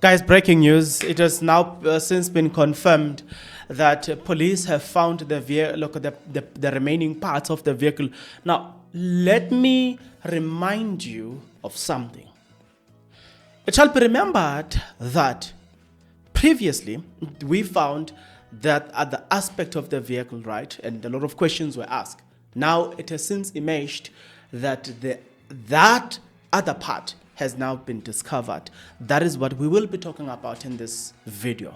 Guys, breaking news. It has now since been confirmed that police have found the the remaining parts of the vehicle. Now, let me remind you of something. It shall be remembered that previously we found that at the aspect of the vehicle, right, and a lot of questions were asked. Now it has since emerged that that other part has now been discovered. That is what we will be talking about in this video.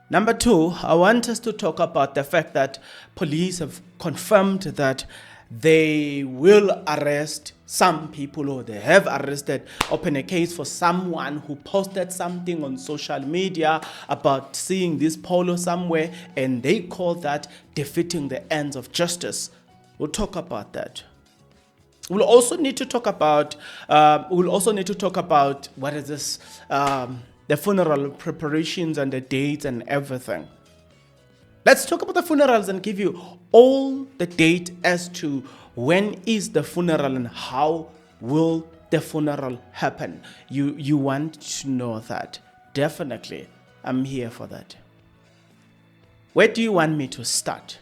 Number two, I want us to talk about the fact that police have confirmed that they will arrest some people, or they have open a case for someone who posted something on social media about seeing this polo somewhere, and they call that defeating the ends of justice. We'll talk about that. We'll also need to talk about what is this, the funeral preparations and the dates and everything. Let's talk about the funerals and give you all the date as to when is the funeral and how will the funeral happen. You want to know that. Definitely, I'm here for that. Where do you want me to start?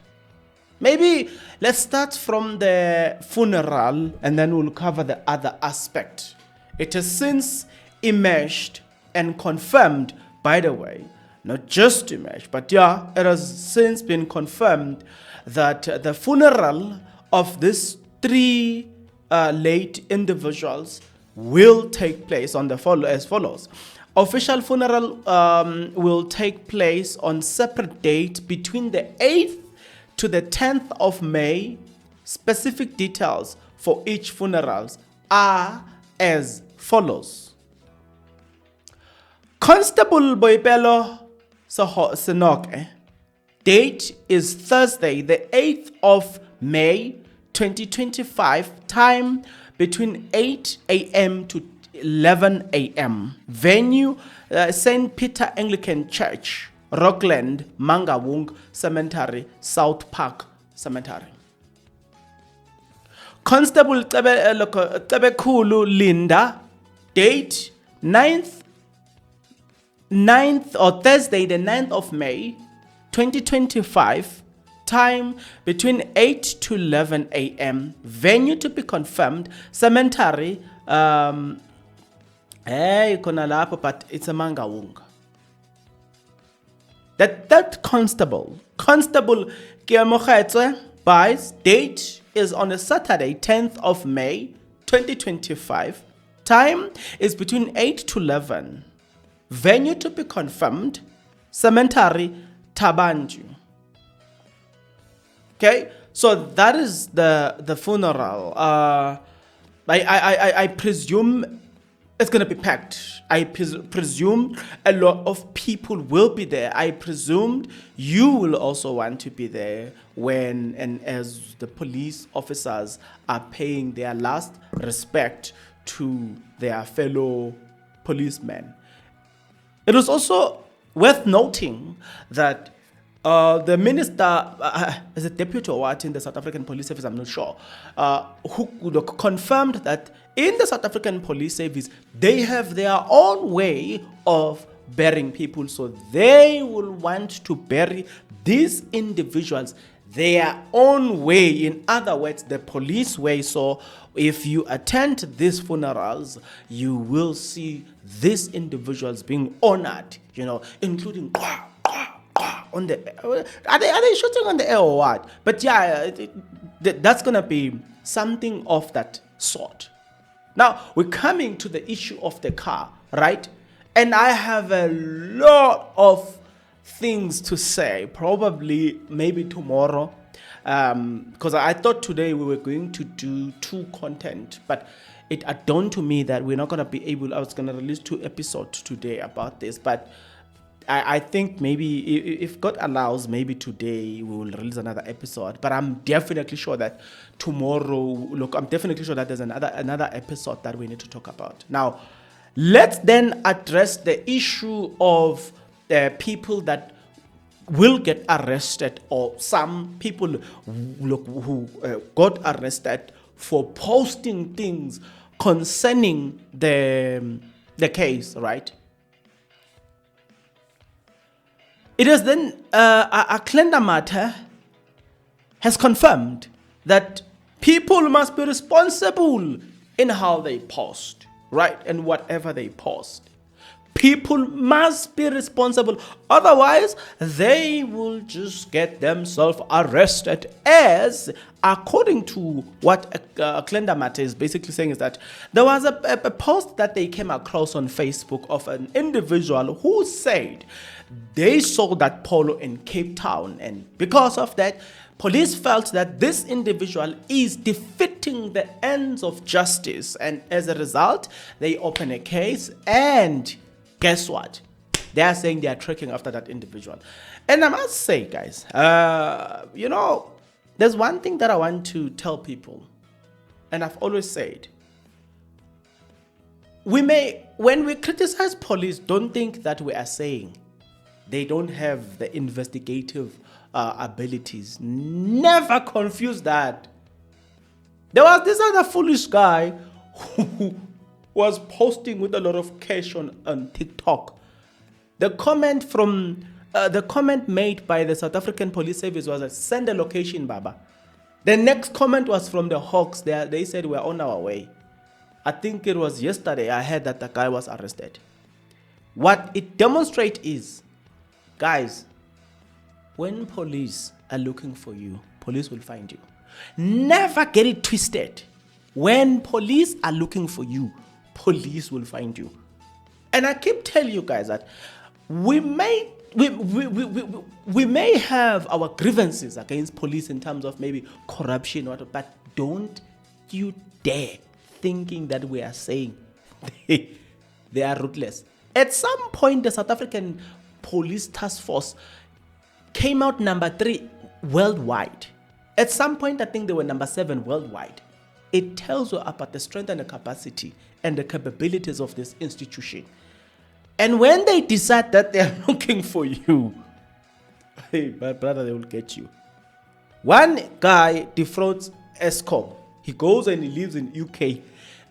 Maybe let's start from the funeral and then we'll cover the other aspect. It has since emerged and confirmed, by the way, not just emerged, but yeah, it has since been confirmed that the funeral of these three late individuals will take place on as follows. Official funeral will take place on separate dates between the 8th to the 10th of May. Specific details for each funerals are as follows. Constable Boipelo Senoke, date is Thursday, the 8th of May 2025, time between 8 a.m. to 11 a.m. Venue, St. Peter Anglican Church, Rockland, Mangawung Cemetery, South Park Cemetery. Constable Tebekulu Linda, date 9th or Thursday, the 9th of May 2025, time between 8 to 11 a.m. Venue to be confirmed, cemetery, but it's a Mangawung. That constable Kiamokhetse buys, date is on a Saturday, 10th of May 2025. Time is between 8 to 11. Venue to be confirmed, cemetery Tabanju. Okay, so that is the funeral. I presume it's going to be packed. I presume a lot of people will be there. I presumed you will also want to be there when and as the police officers are paying their last respect to their fellow policemen. It was also worth noting that the minister, as a deputy or what in the South African Police Service, I'm not sure, who confirmed that in the South African Police Service, they have their own way of burying people. So they will want to bury these individuals their own way. In other words, the police way. So if you attend these funerals, you will see these individuals being honored, including on the are they shooting on the air or what? But yeah, that's gonna be something of that sort. Now we're coming to the issue of the car, right? And I have a lot of things to say, probably maybe tomorrow, because I thought today we were going to do 2 content, but it dawned to me that we're not gonna be able. I was gonna release 2 episodes today about this, but I think maybe if God allows, maybe today we will release another episode. But I'm definitely sure that tomorrow, I'm definitely sure that there's another episode that we need to talk about. Now, let's then address the issue of the people that will get arrested, or some people who got arrested for posting things concerning the case, right? It is then a Klenda matter has confirmed that people must be responsible in how they post, right? And whatever they post. People must be responsible. Otherwise, they will just get themselves arrested. As according to what Klenda Matter is basically saying is that there was a post that they came across on Facebook of an individual who said they saw that polo in Cape Town, and because of that, police felt that this individual is defeating the ends of justice, and as a result, they open a case, and guess what? They are saying they are tracking after that individual. And I must say, guys, there's one thing that I want to tell people, and I've always said, when we criticize police, don't think that we are saying they don't have the investigative abilities. Never confuse that. There was this other foolish guy who was posting with a lot of cash on TikTok. The comment made by the South African Police Service was, send a location, Baba. The next comment was from the Hawks. They said we're on our way. I think it was yesterday I heard that the guy was arrested. What it demonstrates is, guys, when police are looking for you, police will find you. Never get it twisted. When police are looking for you, police will find you. And I keep telling you guys that we may have our grievances against police in terms of maybe corruption or but don't you dare thinking that we are saying they are ruthless. At some point, the South African Police Task Force came out number 3 worldwide. At some point, I think they were number 7 worldwide. It tells you about the strength and the capacity and the capabilities of this institution. And when they decide that they are looking for you, hey, my brother, they will get you. One guy defrauds ESCOM. He goes and he lives in UK.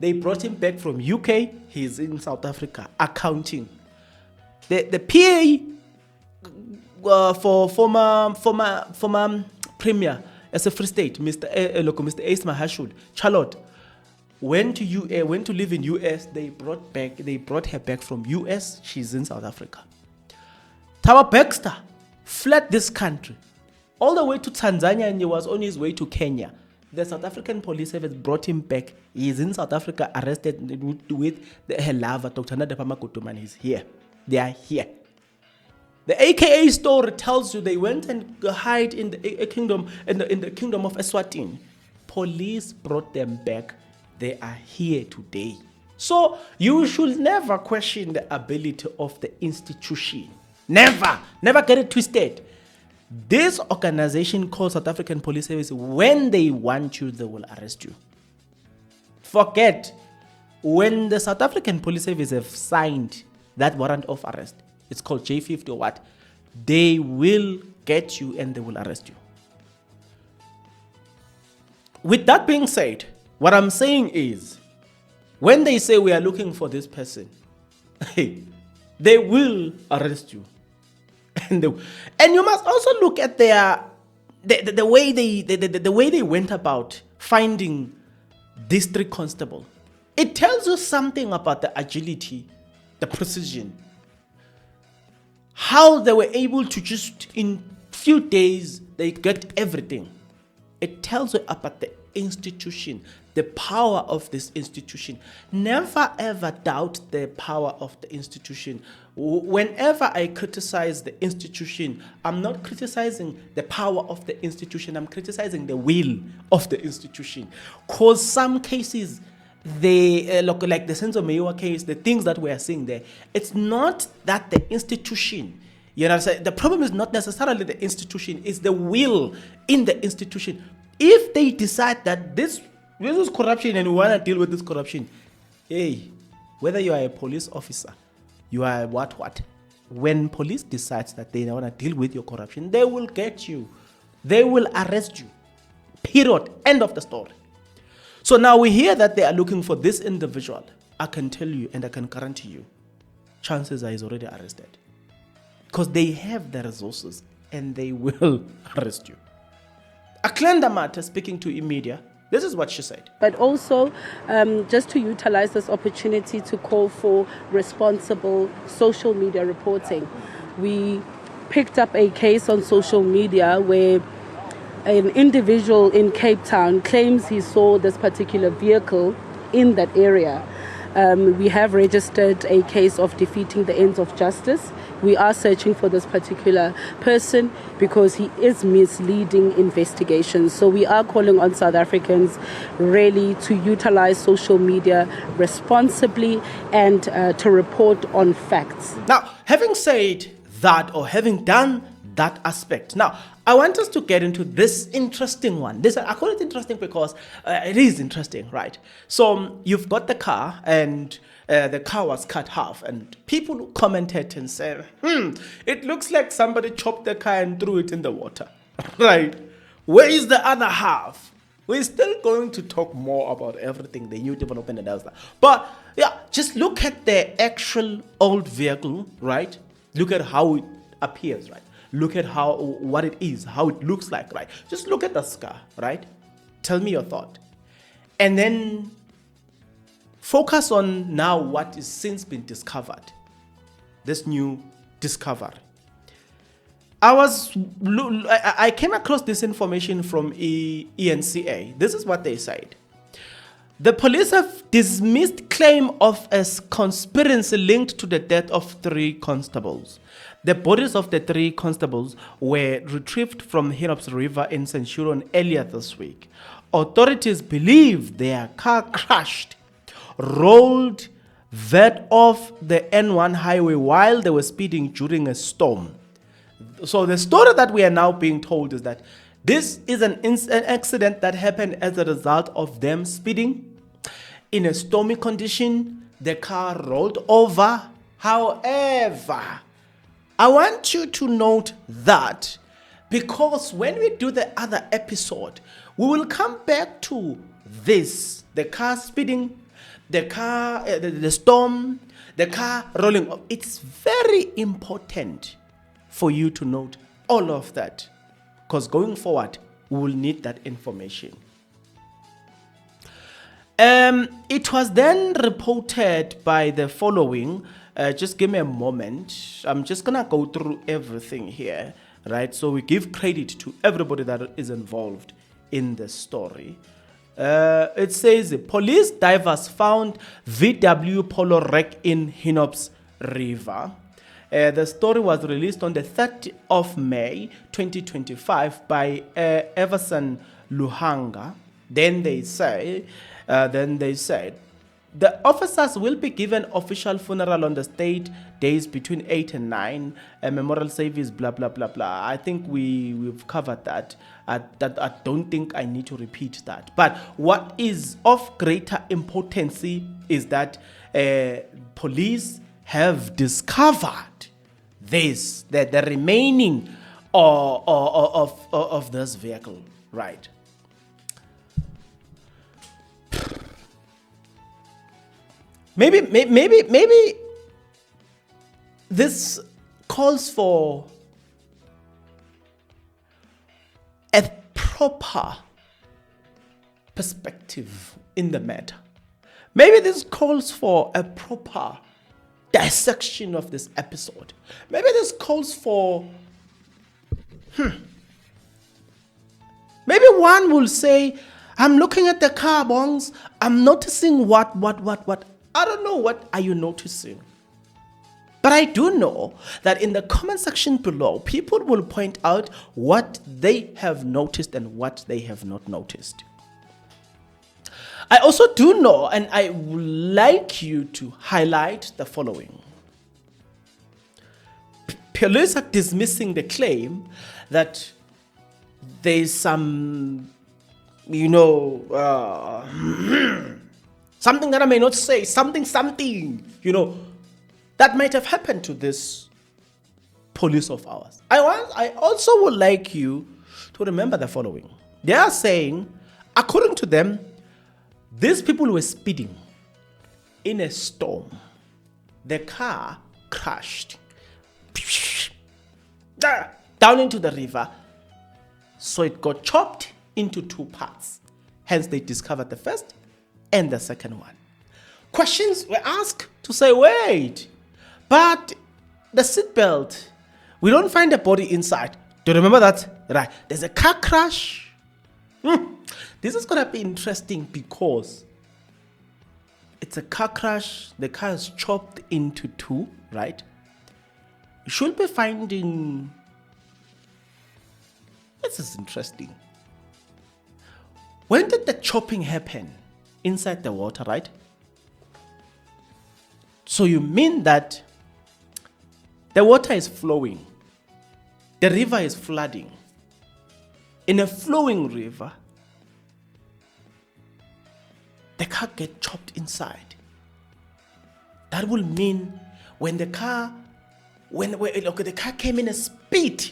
They brought him back from UK. He's in South Africa, accounting. The PA for former Premier as a Free State, Mr. Ace Mahashud, Charlotte, went to live in US. They brought her back from US. She's in South Africa. Tawa Baxter fled this country all the way to Tanzania, and he was on his way to Kenya. The South African Police Service brought him back. He's in South Africa, arrested with her lover, Dr. Nadepama Kutuman. He's here. They are here. The AKA story tells you they went and hid in the kingdom in the kingdom of Eswatini. Police brought them back. They are here today. So you should never question the ability of the institution. Never get it twisted. This organization called South African Police Service, when they want you, they will arrest you. Forget, when the South African Police Service have signed that warrant of arrest, it's called J50 or what, they will get you and they will arrest you. With that being said, what I'm saying is, when they say we are looking for this person, they will arrest you. And you must also look at the way they went about finding district constable. It tells you something about the agility, the precision, how they were able to just in few days they get everything. It tells you about the institution, the power of this institution. Never ever doubt the power of the institution. Whenever I criticize the institution, I'm not criticizing the power of the institution, I'm criticizing the will of the institution. Because some cases, they like the Senzo Meyiwa case, the things that we are seeing there, it's not that the institution, you know, the problem is not necessarily the institution, it's the will in the institution. If they decide that this is corruption and we want to deal with this corruption, hey, whether you are a police officer, you are what, when police decides that they want to deal with your corruption, they will get you. They will arrest you. Period. End of the story. So now we hear that they are looking for this individual. I can tell you and I can guarantee you, chances are he's already arrested. because they have the resources and they will arrest you. Aklenda Mata, speaking to eMedia, this is what she said. But also, just to utilize this opportunity to call for responsible social media reporting. We picked up a case on social media where an individual in Cape Town claims he saw this particular vehicle in that area. We have registered a case of defeating the ends of justice. We are searching for this particular person because he is misleading investigations. So we are calling on South Africans really to utilize social media responsibly and to report on facts. Now, having said that, or having done that aspect, now I want us to get into this interesting one. I call it interesting because it is interesting, right? So you've got the car, and the car was cut half, and people commented and said, it looks like somebody chopped the car and threw it in the water, right? Where is the other half? We're still going to talk more about everything, the new development and else. But yeah, just look at the actual old vehicle, right? Look at how it appears, right? Look at what it is, how it looks like, right? Just look at the scar, right? Tell me your thought. And then focus on now what is since been discovered. This new discovery. I came across this information from ENCA. This is what they said. The police have dismissed claim of a conspiracy linked to the death of 3 constables. The bodies of the 3 constables were retrieved from Hinops River in Centurion earlier this week. Authorities believe their car crashed, rolled, veered off the N1 highway while they were speeding during a storm. So the story that we are now being told is that this is an accident that happened as a result of them speeding in a stormy condition. The car rolled over. However, I want you to note that because when we do the other episode, we will come back to this, the car speeding, the car, the storm, the car rolling up. It's very important for you to note all of that because going forward, we will need that information. It was then reported by the following. Just give me a moment. I'm just going to go through everything here, right? So we give credit to everybody that is involved in the story. It says, police divers found VW Polo wreck in Hinops River. The story was released on the 30th of May 2025 by Everson Luhanga. Then they said, the officers will be given official funeral on the state days between 8 and 9. A memorial service, blah, blah, blah, blah. I think we've covered that. I don't think I need to repeat that. But what is of greater importance is that police have discovered this, the remaining of this vehicle, right? Maybe this calls for a proper perspective in the matter. Maybe this calls for a proper dissection of this episode. Maybe this calls for maybe one will say, I'm looking at the car, bongs. I'm noticing what. I don't know, what are you noticing? But I do know that in the comment section below, people will point out what they have noticed and what they have not noticed. I also do know, and I would like you to highlight the following. Police are dismissing the claim that there's some, something that I may not say, something, that might have happened to this police of ours. I also would like you to remember the following. They are saying, according to them, these people were speeding in a storm. The car crashed. down into the river. So it got chopped into 2 parts. Hence, they discovered the first and the second one. Questions were asked to say, wait, but the seatbelt, we don't find a body inside. Do you remember that? Right. There's a car crash. This is going to be interesting because it's a car crash. The car is chopped into 2, right? You should be finding... This is interesting. When did the chopping happen? Inside the water, right? So you mean that the water is flowing. The river is flooding. In a flowing river, the car gets chopped inside. That will mean when the car came in a speed,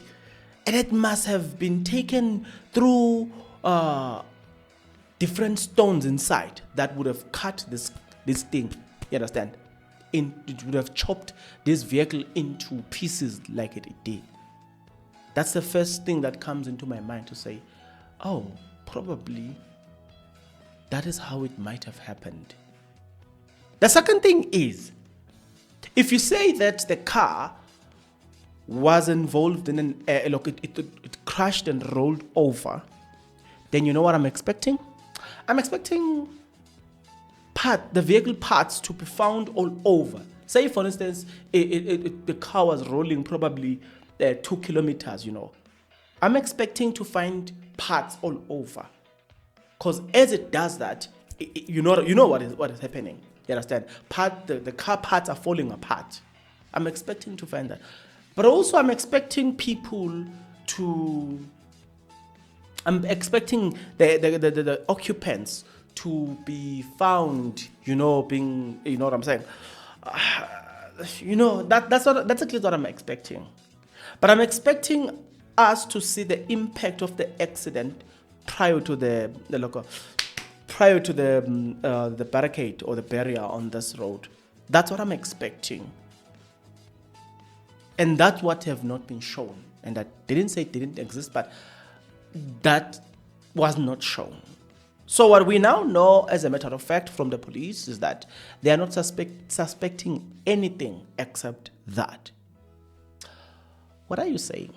and it must have been taken through different stones inside that would have cut this thing. You understand? It would have chopped this vehicle into pieces like it did. That's the first thing that comes into my mind to say, oh, probably that is how it might have happened. The second thing is, if you say that the car was involved in it crashed and rolled over, then you know what I'm expecting? I'm expecting the vehicle parts to be found all over. Say, for instance, the car was rolling probably 2 kilometers, I'm expecting to find parts all over. Because as it does that, you know what is happening. You understand? The car parts are falling apart. I'm expecting to find that. But also I'm expecting the occupants to be found, being, you know what I'm saying? That's exactly what I'm expecting. But I'm expecting us to see the impact of the accident prior to the barricade or the barrier on this road. That's what I'm expecting. And that's what have not been shown. And I didn't say it didn't exist, but that was not shown. So what we now know, as a matter of fact, from the police is that they are not suspecting anything except that. What are you saying?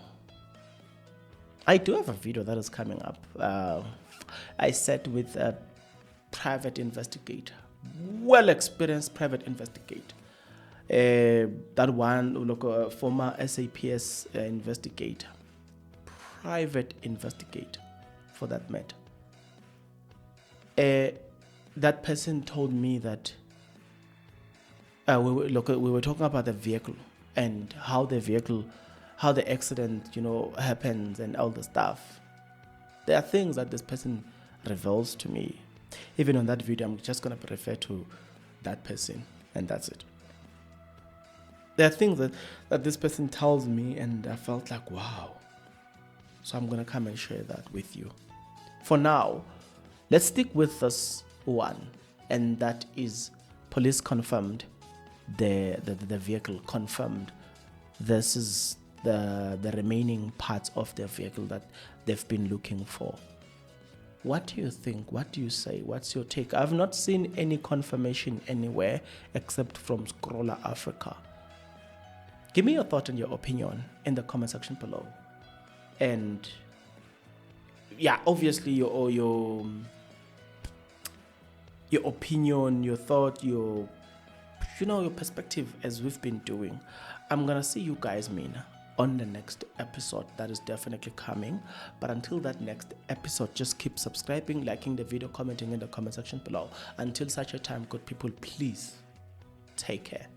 I do have a video that is coming up. I sat with a private investigator, well-experienced private investigator. That one, a former SAPS investigator, private investigator, for that matter. That person told me that we were talking about the vehicle and how the accident, happens and all the stuff. There are things that this person reveals to me. Even on that video, I'm just going to refer to that person, and that's it. There are things that this person tells me, and I felt like, wow. So I'm going to come and share that with you. For now, let's stick with this one, and that is police confirmed the vehicle confirmed. This is the remaining parts of the vehicle that they've been looking for. What do you think? What do you say? What's your take? I've not seen any confirmation anywhere except from Scroller Africa. Give me your thought and your opinion in the comment section below. And yeah, obviously your opinion, your thought, your perspective, as we've been doing. I'm gonna see you guys, Mina, on the next episode that is definitely coming. But until that next episode, just keep subscribing, liking the video, commenting in the comment section below. Until such a time, good people, please take care.